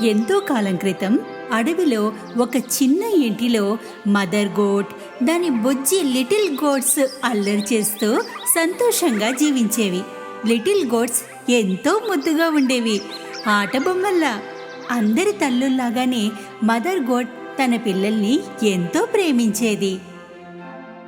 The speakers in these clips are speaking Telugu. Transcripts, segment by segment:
ఎంతో కాలం క్రితం అడవిలో ఒక చిన్న ఇంటిలో మదర్ గోట్ దాని బుజ్జి లిటిల్ గోట్స్ అల్లరి చేస్తూ సంతోషంగా జీవించేవి. లిటిల్ గోట్స్ ఎంతో ముద్దుగా ఉండేవి, ఆట బొమ్మల్లా. అందరి తల్లుల్లాగానే మదర్ గోట్ తన పిల్లల్ని ఎంతో ప్రేమించేది.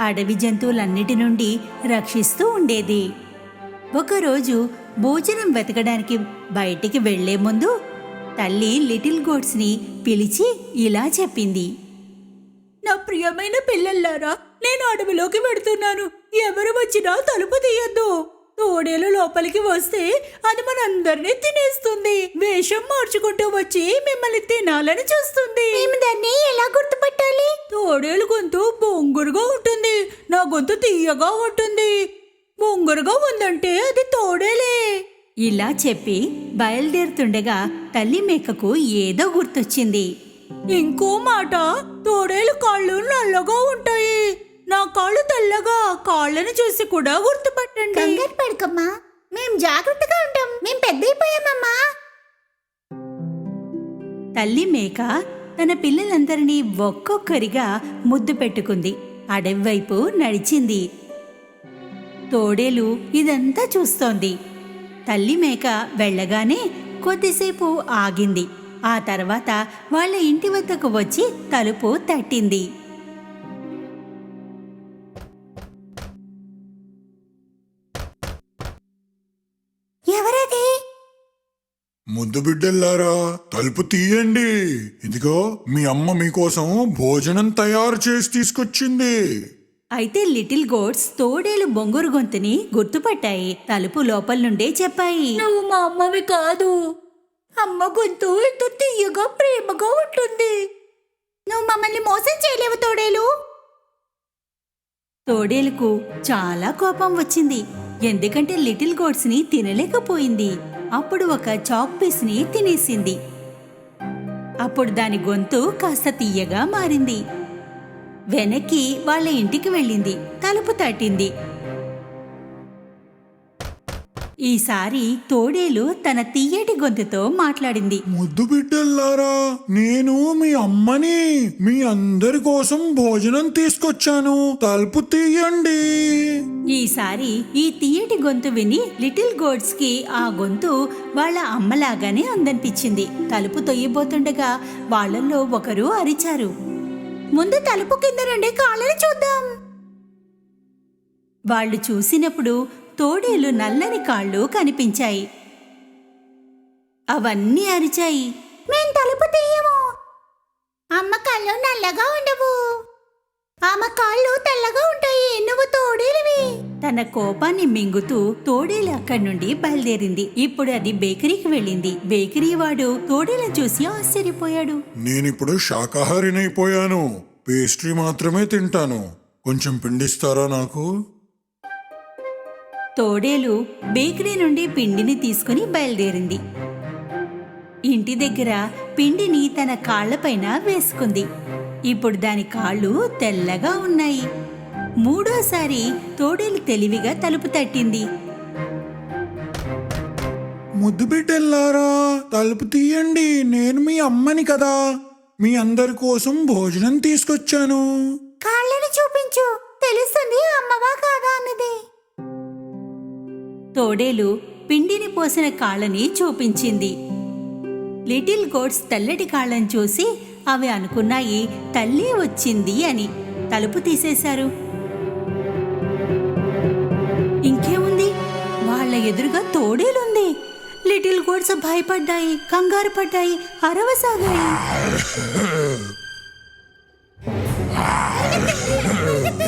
అడవి జంతువులన్నిటి నుండి రక్షిస్తూ ఉండేది. ఒకరోజు భోజనం వెతకడానికి బయటికి వెళ్లే ముందు తల్లి లిటిల్ గోట్స్ని పిలిచి ఇలా చెప్పింది. నా ప్రియమైన పిల్లల్లారా, నేను అడవిలోకి వెడుతున్నాను. ఎవరు వచ్చినా తలుపు తీయొద్దు. తోడేలు లోపలికి వస్తే అది మనందరినీ తినేస్తుంది. వేషం మార్చుకుంటూ వచ్చి మిమ్మల్ని తినాలని చూస్తుంది. మేము దాన్ని ఎలా గుర్తుపట్టాలి? తోడేలు గొంతు బొంగురుగా ఉంటుంది, నా గొంతు తీయగా ఉంటుంది. బొంగురుగా ఉందంటే అది తోడేలే. ఇలా చెప్పి బయలుదేరుతుండగా తల్లి మేకకు ఏదో గుర్తొచ్చింది. ఇంకో మాట, తోడేలు కాళ్ళు నల్లగా ఉంటాయి, నా కాళ్ళు తెల్లగా. కాళ్ళని చూసి కూడా గుర్తుపట్టండి. కంగారు పడకమ్మా, మేం జాగ్రత్తగా ఉంటాం. మేం పెద్దయిపోయామమ్మా. తల్లి మేక తన పిల్లలందరినీ ఒక్కొక్కరిగా ముద్దు పెట్టుకుంది. అడవి వైపు నడిచింది. తోడేలు ఇదంతా చూస్తోంది. తల్లి మేక వెళ్ళగానే కొద్దిసేపు ఆగింది. ఆ తర్వాత వాళ్ళ ఇంటి వద్దకు వచ్చి తలుపు తట్టింది. ఎవరది? ముద్దు బిడ్డల్లారా, తలుపు తీయండి. ఇదిగో మీ అమ్మ మీకోసం భోజనం తయారు చేసి తీసుకొచ్చింది. అయితే లిటిల్ గోట్స్ తోడేలు బొంగురు గొంతుని గుర్తుపట్టాయి. తలుపు లోపల నుండే చెప్పాయి, నువ్వు మా అమ్మవి కాదు. అమ్మ గొంతు ఎంతో తీయగా ప్రేమగా ఉంటుంది. నువ్వు మమ్మల్ని మోసం చేయలేవు తోడేలు. తోడేలుకు చాలా కోపం వచ్చింది, ఎందుకంటే లిటిల్ గోట్స్ ని తినలేకపోయింది. అప్పుడు ఒక చాక్ పీస్ ని తినేసింది. అప్పుడు దాని గొంతు కాస్త తీయగా మారింది. వెనక్కి వాళ్ళ ఇంటికి వెళ్ళింది. తలుపు తట్టింది. ఈసారి తోడేలు తన తీయటి గొంతుతో మాట్లాడింది. ముద్దు బిడ్డల్లారా, నేను మీ అమ్మని. మీ అందరి కోసం భోజనం తీసుకొచ్చాను. తలుపు తీయండి. ఈసారి ఈ తీయటి గొంతు విని లిటిల్ గోట్స్ కి ఆ గొంతు వాళ్ళ అమ్మలాగానే ఉందనిపించింది. తలుపు తొయ్యబోతుండగా వాళ్ళల్లో ఒకరు అరిచారు, ముందు తలుపు కింద నుండి కాళ్ళని చూద్దాం. వాళ్ళు చూసినప్పుడు తోడేలు నల్లని కాళ్ళు కనిపించాయి. అవన్నీ అరిచాయి, మేం తలుపు తీయము. అమ్మ కళ్ళు నల్లగా ఉండవు, ఆమె కాళ్ళు తెల్లగా ఉంటాయి. నువ్వు తోడేలివి. తన కోపాన్ని మింగుతూ తోడేలు అక్కడి నుండి బయలుదేరింది. ఇప్పుడు అది బేకరీకి వెళ్ళింది. బేకరీ వాడు తోడేలను చూసి ఆశ్చర్యపోయాడు. నేనిప్పుడు శాకాహారినైపోయాను. పేస్ట్రీ మాత్రమే తింటాను. కొంచెం పిండిస్తారా నాకు? తోడేలు బేకరీ నుండి పిండిని తీసుకుని బయలుదేరింది. ఇంటి దగ్గర పిండిని తన కాళ్లపైన వేసుకుంది. ఇప్పుడు దాని కాళ్ళు తెల్లగా ఉన్నాయి. మూడోసారి తోడేలు తెలివిగా తలుపు తట్టింది. ముద్దు బిడ్డల్లారా, తలుపు తీయండి. నేను మీ అమ్మని కదా. మీ అందరి కోసం భోజనం తీసుకొచ్చాను. కాళ్ళని చూపించు, తెలుస్తుంది అమ్మవా కాదా అన్నది. తోడేలు పిండిని పోసిన కాళ్ళని చూపించింది. లిటిల్ గోట్స్ తెల్లటి కాళ్ళని చూసి అవి అనుకున్నాయి తల్లి వచ్చింది అని. తలుపు తీసేశారు. ఇంకేముంది, వాళ్ళ ఎదురుగా తోడేలుంది. లిటిల్ గోట్స్ భయపడ్డాయి, కంగారు పడ్డాయి, అరవసాగాయి.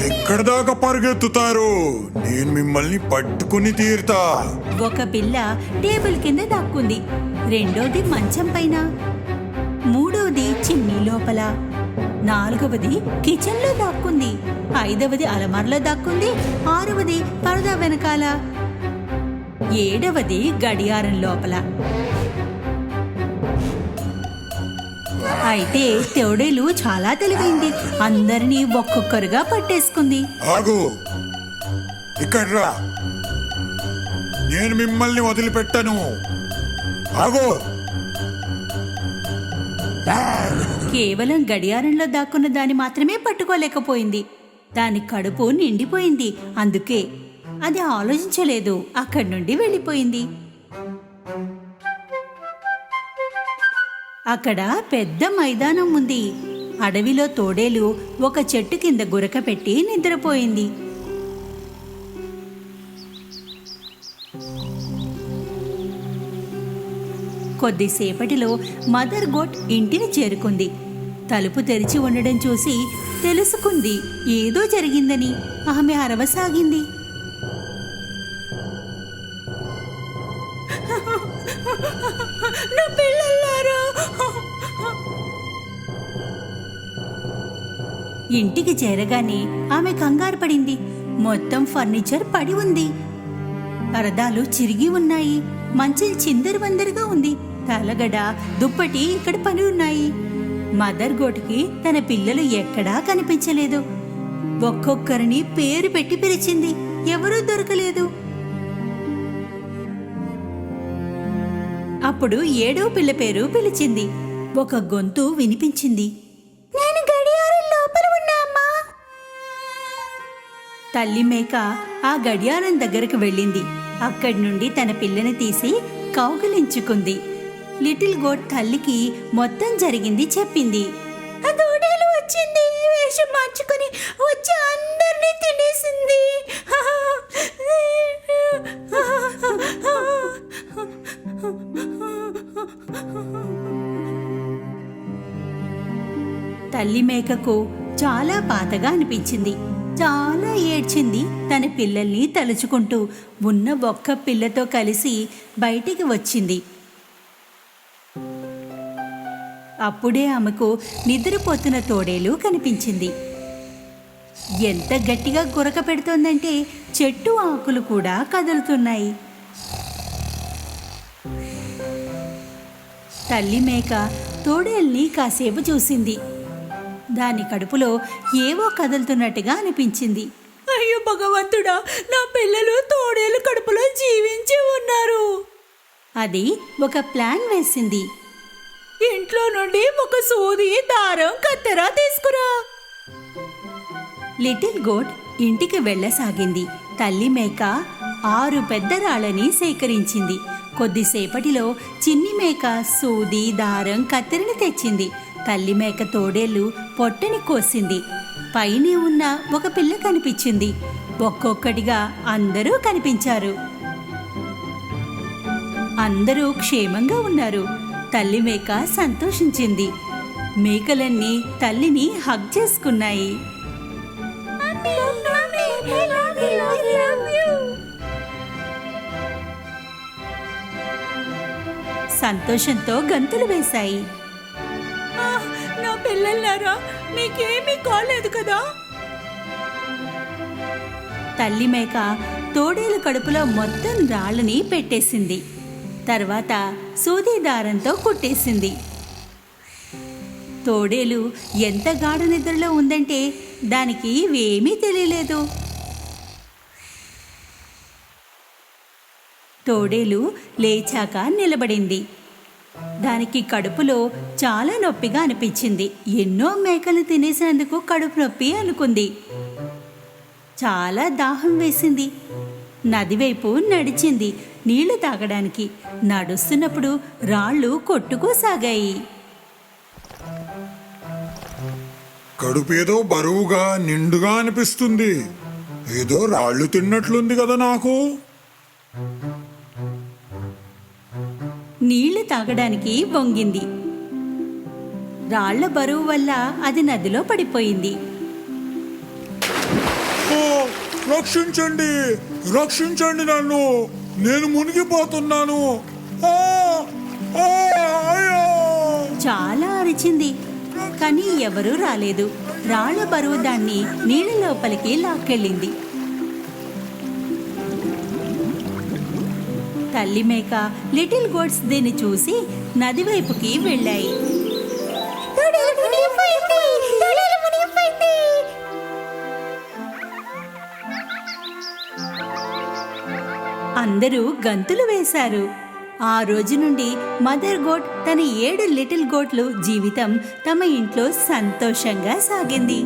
ఎక్కడ దాకా పరిగెత్తుతారు? నేను మిమ్మల్ని పట్టుకుని తీరుతా. ఒక పిల్ల టేబుల్ కింద దాక్కుంది, రెండోది మంచం పైన, మూడవది చిమ్నీ లోపల, నాలుగవది కిచెన్ లో దాక్కుంది, ఐదవది అలమార్లో దాక్కుంది, ఆరవది పరదా వెనకాల, ఏడవది గడియారం లోపల. అయితే తోడేలు చాలా తెలివైంది. అందరినీ ఒక్కొక్కరుగా పట్టేసుకుంది. ఆగు, ఇక్కడ రా. నేను మిమ్మల్ని వదిలిపెట్టను. ఆగు. కేవలం గడియారంలో దాక్కున్న దాన్ని మాత్రమే పట్టుకోలేకపోయింది. దాని కడుపు నిండిపోయింది. అందుకే అది ఆలోచించలేదు, అక్కడి నుండి వెళ్ళిపోయింది. అక్కడ పెద్ద మైదానం ఉంది. అడవిలో తోడేలు ఒక చెట్టు కింద గురక పెట్టి నిద్రపోయింది. కొద్దిసేపటిలో మదర్ గోట్ ఇంటిని చేరుకుంది. తలుపు తెరిచి ఉండడం చూసి తెలుసుకుంది ఏదో జరిగిందని. ఆమె అరవసాగింది. నా పిల్లలారా! ఇంటికి చేరగానే ఆమె కంగారు పడింది. మొత్తం ఫర్నిచర్ పడి ఉంది. పరదాలు చిరిగి ఉన్నాయి. మంచం చిందరవందరగా ఉంది. తలగడ, దుప్పటి ఇక్కడ పని ఉన్నాయి. మదర్ గోటుకి తన పిల్లలు ఎక్కడా కనిపించలేదు. ఒక్కొక్కరిని పేరు పెట్టి పిలిచింది. ఎవరూ దొరకలేదు. అప్పుడు 7వ పిల్ల పేరు పిలిచింది. ఒక గొంతు వినిపించింది. నేను గడియారం లోపల ఉన్నా అమ్మా. తల్లి మేక ఆ గడియారం దగ్గరకు వెళ్ళింది. అక్కడి నుండి తన పిల్లని తీసి కౌగిలించుకుంది. లిటిల్ గోట్ తల్లికి మొత్తం జరిగింది చెప్పింది. ఆ తోడేలు వచ్చింది. వేషం మార్చుకుని వచ్చి అందరినీ తినేసింది. తల్లి మేకకు చాలా బాధగా అనిపించింది. చాలా ఏడ్చింది. తన పిల్లల్ని తలుచుకుంటూ ఉన్న ఒక్క పిల్లతో కలిసి బయటికి వచ్చింది. అప్పుడే ఆమెకు నిద్రపోతున్న తోడేలు కనిపించింది. ఎంత గట్టిగా గురక పెడుతోందంటే చెట్టు ఆకులు కూడా కదులుతున్నాయి. తల్లి మేక తోడేల్ని కాసేపు చూసింది. దాని కడుపులో ఏవో కదులుతున్నట్టుగా అనిపించింది. అయ్యో భగవంతుడా, నా పిల్లలు తోడేలు కడుపులో జీవించి ఉన్నారు. అది ఒక ప్లాన్ వేసింది. ఇంట్లో నుండి ఒక సూది, దారం, కత్తెర తీసుకురా. లిటిల్ గోట్ ఇంటికి వెళ్ళసాగింది. తల్లి మేక 6 పెద్ద రాళ్ళని సేకరించింది. కొద్దిసేపటిలో చిన్ని మేక సూది, దారం, కత్తెరని తెచ్చింది. తల్లి మేక తోడేళ్ళు పొట్టని కోసింది. పైనే ఉన్న ఒక పిల్ల కనిపించింది. ఒక్కొక్కటిగా అందరూ కనిపించారు. అందరూ క్షేమంగా ఉన్నారు. తల్లి మేక సంతోషించింది. మేకలన్నీ తల్లిని హగ్ చేసుకున్నాయి. సంతోషంతో గంతులు వేశాయి. నా పిల్లలారా, మీకేమీ కాలేదు కదా? తల్లి మేక తోడేలు కడుపులో మొత్తం రాళ్ళని పెట్టేసింది. తర్వాత సూది దారంతో కుట్టేసింది. తోడేలు ఎంత గాఢ నిద్రలో ఉందంటే దానికి ఇవేమీ తెలియలేదు. తోడేలు లేచాక నిలబడింది. దానికి కడుపులో చాలా నొప్పిగా అనిపించింది. ఎన్నో మేకలు తినేసినందుకు కడుపు నొప్పి అనుకుంది. చాలా దాహం వేసింది. నది వైపు నడిచింది నీళ్లు తాగడానికి. నడుస్తున్నప్పుడు రాళ్ళు కొట్టుకోసాగాయి. కడుపేదో బరువుగా నిండుగా అనిపిస్తుంది. ఏదో రాళ్ళు తిన్నట్లుంది కదా నాకు. నీళ్లు తాగడానికి వంగింది. రాళ్ల బరువు వల్ల అది నదిలో పడిపోయింది. ఓ, రక్షించండి, రక్షించండి నన్ను, నేను మునిగిపోతున్నాను. ఆ, ఆ, అయ్యో! చాలా అరిచింది. కానీ ఎవరూ రాలేదు. రాళ్ల బరువు దాన్ని నీళ్ళ లోపలికి లాక్కెళ్ళింది. తల్లి మేక, లిటిల్ గోట్స్ దీన్ని చూసి నది వైపుకి వెళ్ళాయి. అందరూ గంతులు వేశారు. ఆ రోజు నుండి మదర్ గోట్ తన 7 లిటిల్ గోట్లు జీవితం తమ ఇంట్లో సంతోషంగా సాగింది.